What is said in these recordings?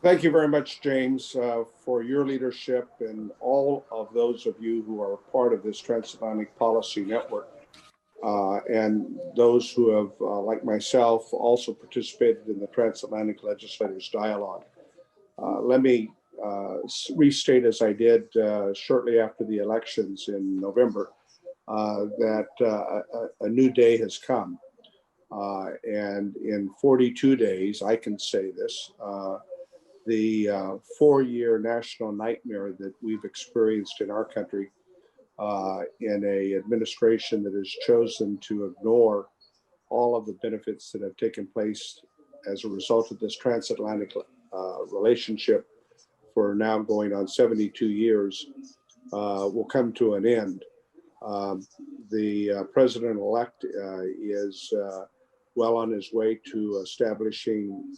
Thank you very much, James, for your leadership and all of those of you who are part of this Transatlantic Policy Network, and those who have, like myself, also participated in the Transatlantic Legislators Dialogue. Let me restate, as I did shortly after the elections in November, that a new day has come. And in 42 days, I can say this, the 4 year national nightmare that we've experienced in our country in a administration that has chosen to ignore all of the benefits that have taken place as a result of this transatlantic relationship for now going on 72 years will come to an end. Um, the president-elect is well on his way to establishing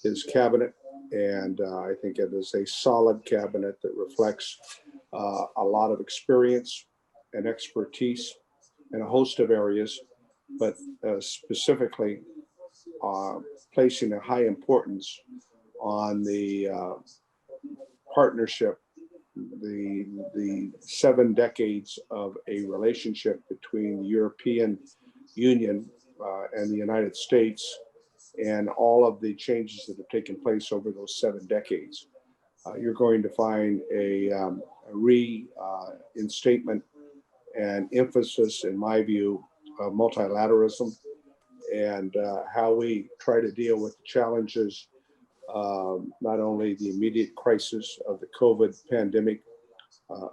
his cabinet, and I think it is a solid cabinet that reflects a lot of experience and expertise in a host of areas, but specifically uh, placing a high importance on the partnership, the 7 decades of a relationship between the European Union and the United States, and all of the changes that have taken place over those 7 decades. You're going to find a reinstatement and emphasis, in my view, of multilateralism and how we try to deal with the challenges, not only the immediate crisis of the COVID pandemic,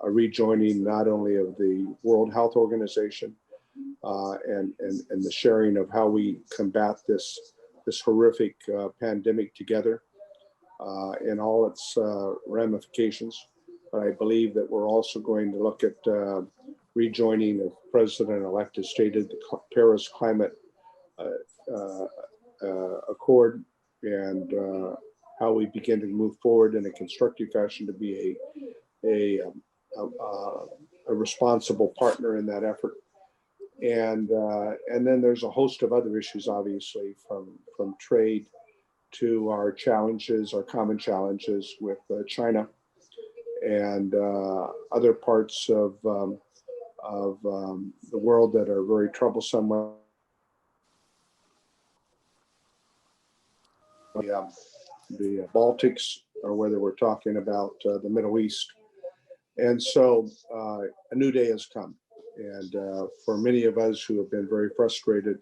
a rejoining not only of the World Health Organization and the sharing of how we combat this horrific pandemic together in all its ramifications. But I believe that we're also going to look at rejoining, the president-elect has stated, the Paris Climate uh, uh, Accord, and how we begin to move forward in a constructive fashion to be a responsible partner in that effort. And then there's a host of other issues, obviously, from trade to our challenges, our common challenges with China and other parts of the world that are very troublesome. The Baltics, or whether we're talking about the Middle East. And so a new day has come. And for many of us who have been very frustrated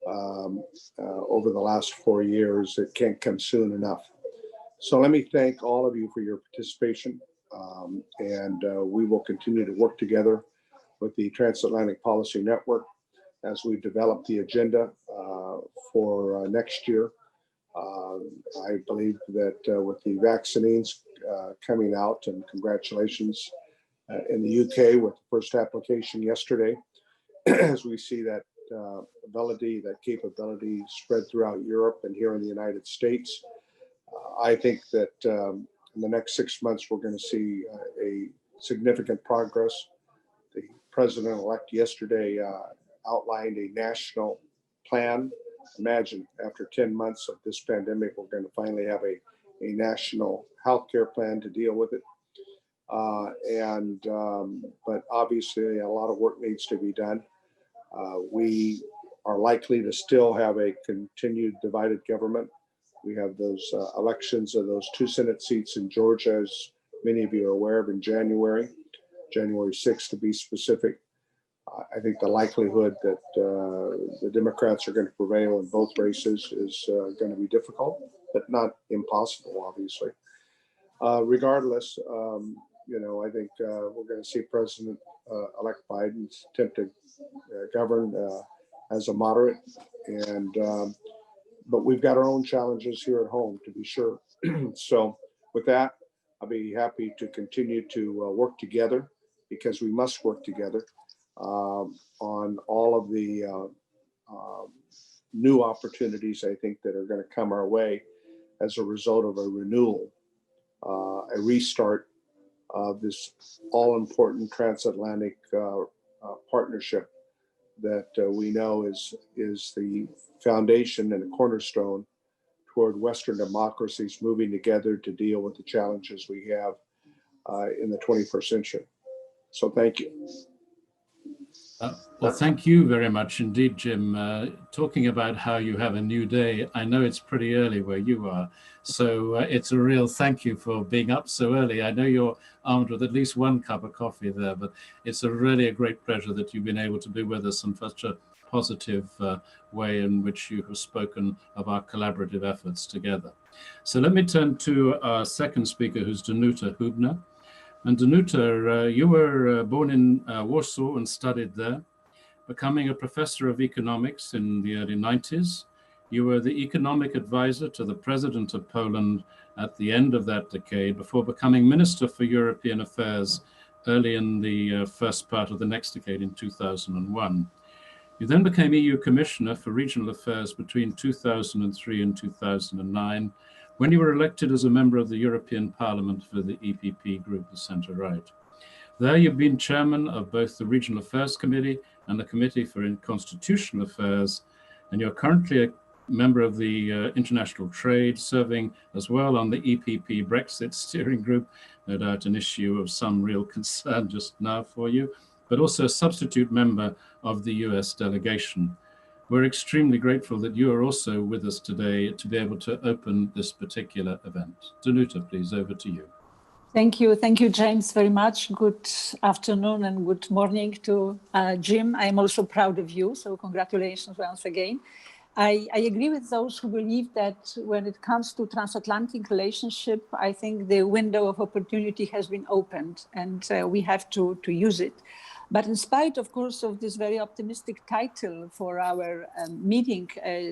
over the last 4 years, it can't come soon enough. So let me thank all of you for your participation. And we will continue to work together with the Transatlantic Policy Network as we develop the agenda for next year. Uh, I believe that with the vaccines coming out, and congratulations in the UK with the first application yesterday, as we see that ability, that capability spread throughout Europe and here in the United States. I think that in the next 6 months, we're going to see a significant progress. The president-elect yesterday outlined a national plan. Imagine after 10 months of this pandemic, we're going to finally have a national healthcare plan to deal with it. But obviously, a lot of work needs to be done. We are likely to still have a continued divided government. We have those elections of those 2 Senate seats in Georgia, as many of you are aware of, in January 6th to be specific. I think the likelihood that the Democrats are going to prevail in both races is going to be difficult, but not impossible, obviously. Regardless, I think we're going to see President-elect Biden attempt to govern as a moderate, and but we've got our own challenges here at home, to be sure. So, with that, I'll be happy to continue to work together, because we must work together on all of the new opportunities, I think, that are going to come our way as a result of a renewal, a restart of this all important transatlantic partnership that we know is the foundation and the cornerstone toward Western democracies moving together to deal with the challenges we have in the 21st century. So thank you. Well, thank you very much indeed, Jim. Talking about how you have a new day, I know it's pretty early where you are, so it's a real thank you for being up so early. I know you're armed with at least one cup of coffee there, but it's really a great pleasure that you've been able to be with us in such a positive way in which you have spoken of our collaborative efforts together. So let me turn to our second speaker, who's Danuta Hubner. And Danuta, you were born in Warsaw and studied there, becoming a professor of economics in the early 90s. You were the economic advisor to the president of Poland at the end of that decade, before becoming Minister for European Affairs early in the first part of the next decade in 2001. You then became EU Commissioner for Regional Affairs between 2003 and 2009, when you were elected as a member of the European Parliament for the EPP group, the centre-right. There you've been chairman of both the Regional Affairs Committee and the Committee for Constitutional Affairs, and you're currently a member of the International Trade, serving as well on the EPP Brexit steering group, no doubt an issue of some real concern just now for you, but also a substitute member of the US delegation. We're extremely grateful that you are also with us today to be able to open this particular event. Danuta, please, over to you. Thank you, James, very much. Good afternoon and good morning to Jim. I'm also proud of you, so congratulations once again. I agree with those who believe that when it comes to transatlantic relationship, I think the window of opportunity has been opened and we have to use it. But in spite, of course, of this very optimistic title for our meeting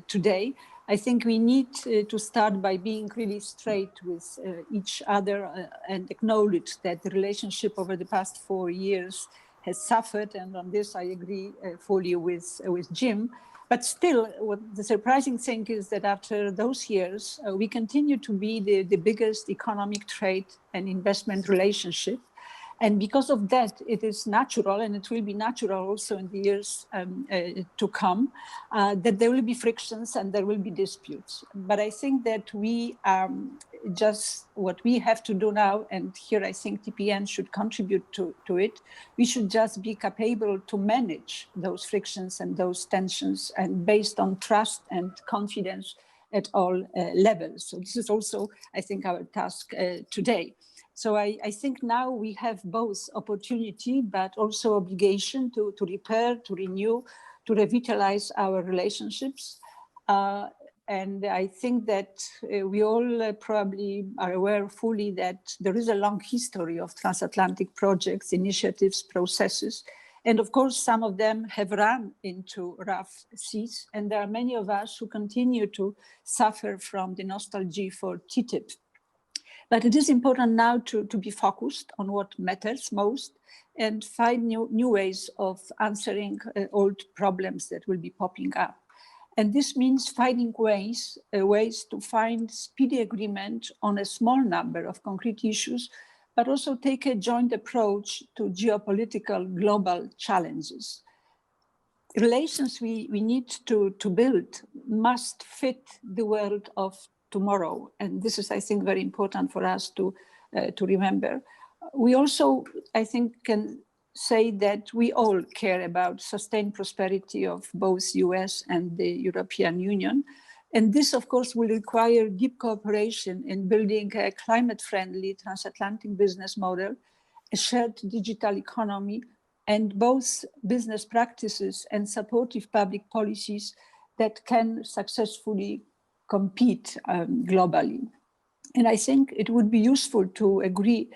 today, I think we need to start by being really straight with each other and acknowledge that the relationship over the past 4 years has suffered. And on this, I agree fully with Jim. But still, what the surprising thing is that after those years, we continue to be the biggest economic trade and investment relationship. And because of that, it is natural, and it will be natural also in the years to come, that there will be frictions and there will be disputes. But I think that we just what we have to do now, and here I think TPN should contribute to it, we should just be capable to manage those frictions and those tensions, and based on trust and confidence at all levels. So this is also, I think, our task today. So I think now we have both opportunity, but also obligation to repair, to renew, to revitalize our relationships. And I think that we all probably are aware fully that there is a long history of transatlantic projects, initiatives, processes. And of course, some of them have run into rough seas. And there are many of us who continue to suffer from the nostalgia for TTIP. But it is important now to be focused on what matters most and find new ways of answering old problems that will be popping up. And this means finding ways to find speedy agreement on a small number of concrete issues, but also take a joint approach to geopolitical global challenges. Relations we need to build must fit the world of tomorrow. And this is, I think, very important for us to remember. We also, I think, can say that we all care about sustained prosperity of both US and the European Union. And this, of course, will require deep cooperation in building a climate-friendly transatlantic business model, a shared digital economy, and both business practices and supportive public policies that can successfully compete globally. And I think it would be useful to agree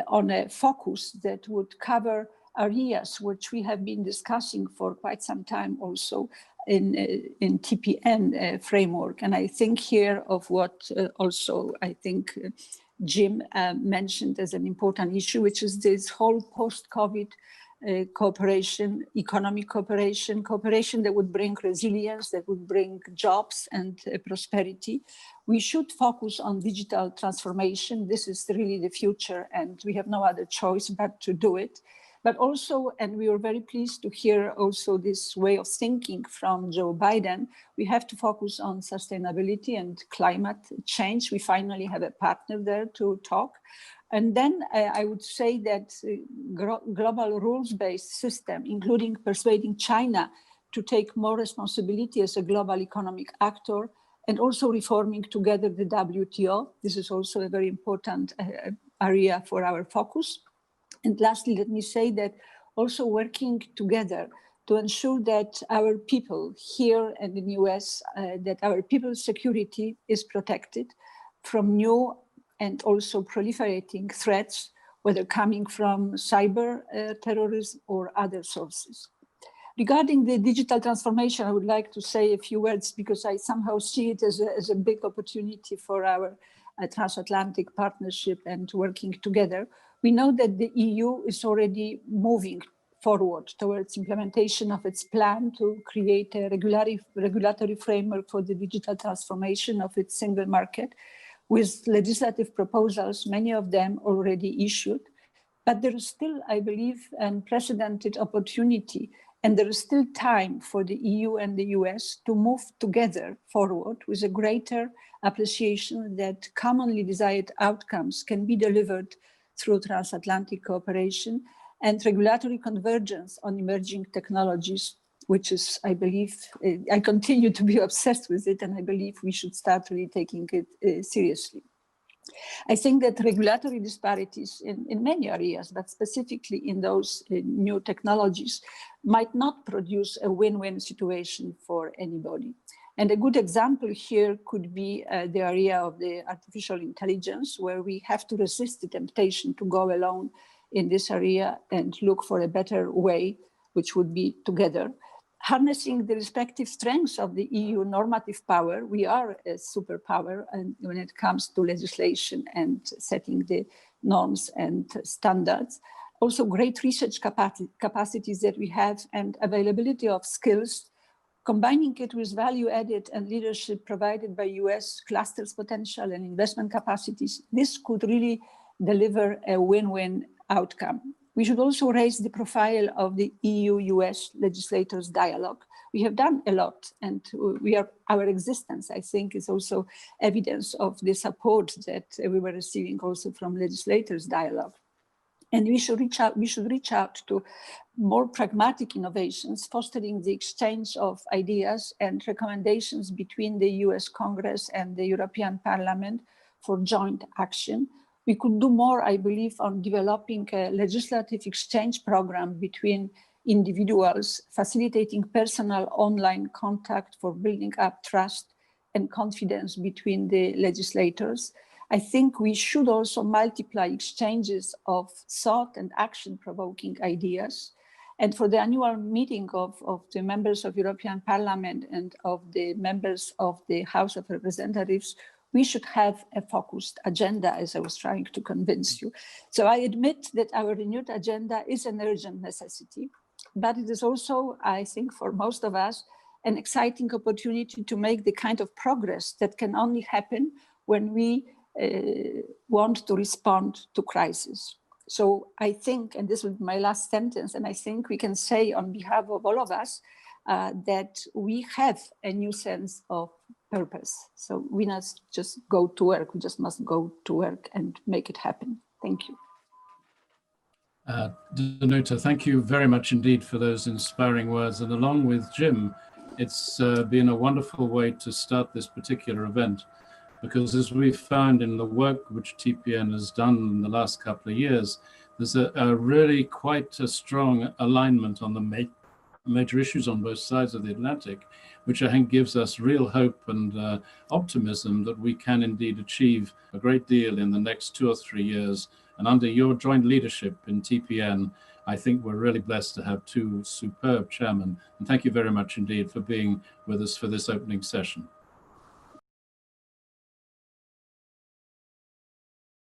on a focus that would cover areas which we have been discussing for quite some time also in TPN framework. And I think here of what also I think Jim mentioned as an important issue, which is this whole post-COVID cooperation, economic cooperation that would bring resilience, that would bring jobs and prosperity. We should focus on digital transformation. This is really the future, and we have no other choice but to do it. But also, and we were very pleased to hear also this way of thinking from Joe Biden, we have to focus on sustainability and climate change. We finally have a partner there to talk. And then I would say that global rules-based system, including persuading China to take more responsibility as a global economic actor, and also reforming together the WTO. This is also a very important area for our focus. And lastly, let me say that also working together to ensure that our people here and in the US, that our people's security is protected from new and also proliferating threats, whether coming from cyber terrorism or other sources. Regarding the digital transformation, I would like to say a few words because I somehow see it as a big opportunity for our transatlantic partnership and working together. We know that the EU is already moving forward towards implementation of its plan to create a regulatory framework for the digital transformation of its single market, with legislative proposals, many of them already issued. But there is still, I believe, an unprecedented opportunity, and there is still time for the EU and the US to move together forward with a greater appreciation that commonly desired outcomes can be delivered through transatlantic cooperation and regulatory convergence on emerging technologies, which is, I believe, I continue to be obsessed with it, and I believe we should start really taking it seriously. I think that regulatory disparities in many areas, but specifically in those new technologies, might not produce a win-win situation for anybody. And a good example here could be the area of the artificial intelligence, where we have to resist the temptation to go alone in this area and look for a better way, which would be together. Harnessing the respective strengths of the EU normative power, we are a superpower and when it comes to legislation and setting the norms and standards. Also great research capacities that we have and availability of skills, combining it with value added and leadership provided by US clusters potential and investment capacities, this could really deliver a win-win outcome. We should also raise the profile of the EU-US legislators dialogue. We have done a lot, and our existence, I think, is also evidence of the support that we were receiving also from legislators dialogue. And we should reach out to more pragmatic innovations, fostering the exchange of ideas and recommendations between the US Congress and the European Parliament for joint action. We could do more, I believe, on developing a legislative exchange program between individuals, facilitating personal online contact for building up trust and confidence between the legislators. I think we should also multiply exchanges of thought and action-provoking ideas. And for the annual meeting of the members of European Parliament and of the members of the House of Representatives, we should have a focused agenda, as I was trying to convince you. So I admit that our renewed agenda is an urgent necessity, but it is also, I think, for most of us, an exciting opportunity to make the kind of progress that can only happen when we want to respond to crisis. So I think, and this will be my last sentence, and I think we can say on behalf of all of us that we have a new sense of purpose. So we not just go to work, we just must go to work and make it happen. Thank you. Danuta, thank you very much indeed for those inspiring words. And along with Jim, it's been a wonderful way to start this particular event, because as we've found in the work which TPN has done in the last couple of years, there's a really quite a strong alignment on the major issues on both sides of the Atlantic, which I think gives us real hope and optimism that we can indeed achieve a great deal in the next 2 or 3 years. And under your joint leadership in TPN, I think we're really blessed to have 2 superb chairmen. And thank you very much indeed for being with us for this opening session.